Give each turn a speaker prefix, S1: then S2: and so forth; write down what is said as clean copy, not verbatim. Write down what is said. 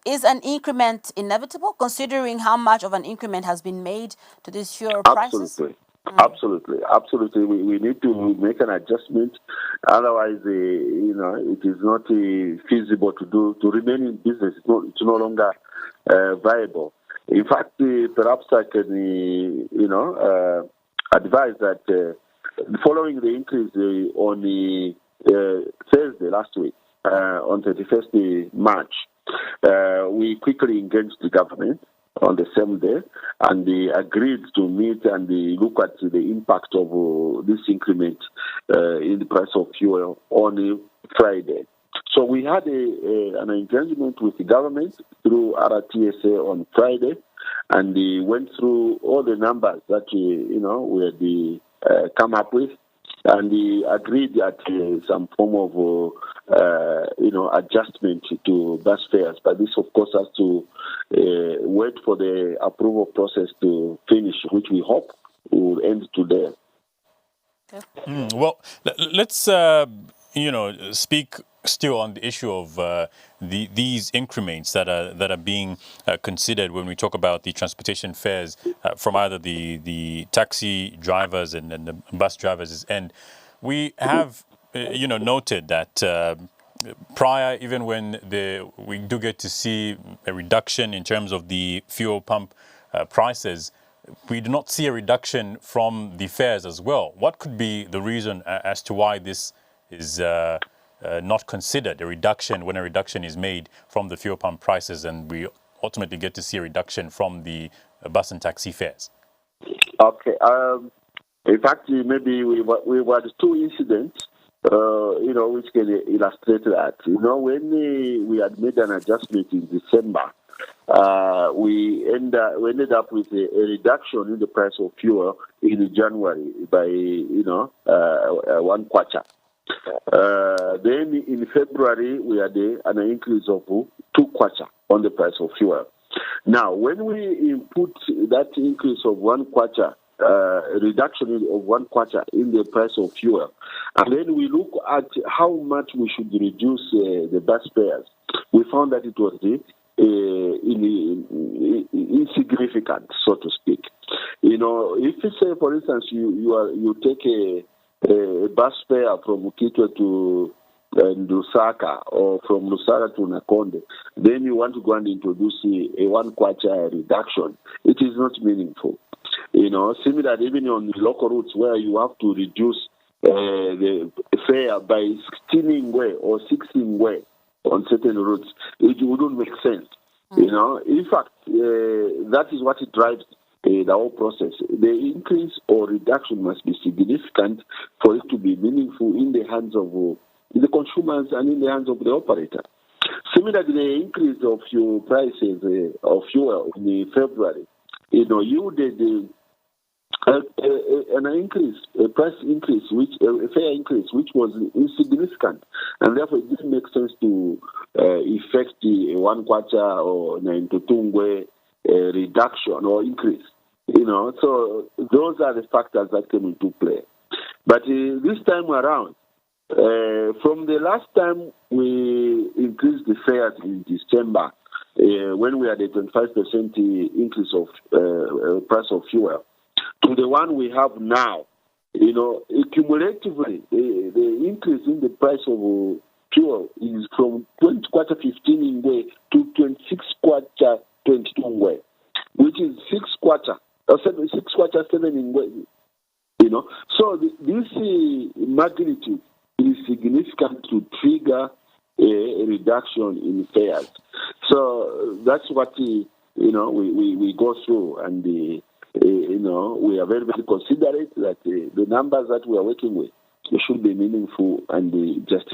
S1: Is an increment inevitable, considering how much of an increment has been made to these fuel prices?
S2: Absolutely. We need to make an adjustment. Otherwise, it is not feasible to remain in business. It's no longer viable. In fact, perhaps I can, advise that following the increase on the Thursday last week, on 31st March, we quickly engaged the government on the same day, and they agreed to meet and look at the impact of this increment in the price of fuel on Friday. So we had an engagement with the government through RTSA on Friday, and they went through all the numbers that we had come up with, and they agreed at some form of adjustment to bus fares. But this, of course, has to wait for the approval process to finish, which we hope will end today.
S3: Well, let's speak still on the issue of these increments that are being considered when we talk about the transportation fares from either the taxi drivers and the bus drivers. And we have noted that prior, even when we do get to see a reduction in terms of the fuel pump prices, we do not see a reduction from the fares as well. What could be the reason as to why this is not considered a reduction when a reduction is made from the fuel pump prices, and we ultimately get to see a reduction from the bus and taxi fares?
S2: Okay. In fact, maybe we had two incidents, which can illustrate that. When we had made an adjustment in December, we ended up with a reduction in the price of fuel in January by 1 kwacha. Then in February we had an increase of 2 kwacha on the price of fuel. Now, when we input that increase of 1 kwacha, reduction of 1 kwacha in the price of fuel, and then we look at how much we should reduce the bus fares, we found that it was insignificant, so to speak. If you say, for instance, you take a bus fare from Kitwe to Lusaka, or from Lusaka to Nakonde, then you want to go and introduce a 1 kwacha reduction, it is not meaningful. Similar even on local routes where you have to reduce the fare by 16 way or 16 way on certain routes, it wouldn't make sense. In fact, that is what it drives the whole process. The increase or reduction must be significant for it to be meaningful in the hands of the consumers and in the hands of the operator. Similarly, the increase of fuel prices of fuel in February, yielded an increase, a price increase, a fare increase, which was insignificant, and therefore it didn't make sense to effect the 1 kwacha or 92 reduction or increase. So those are the factors that came into play. But this time around, from the last time we increased the fares in December, when we had a 25% increase of price of fuel, to the one we have now, cumulatively, the increase in the price of fuel is from 20 kwacha 15 way to 26 kwacha 22 way, which is 6 kwacha, or 6 kwacha 7 in way. So this magnitude is significant to trigger a reduction in fares. So that's what we go through, and we are very, very considerate that the numbers that we are working with should be meaningful and justified.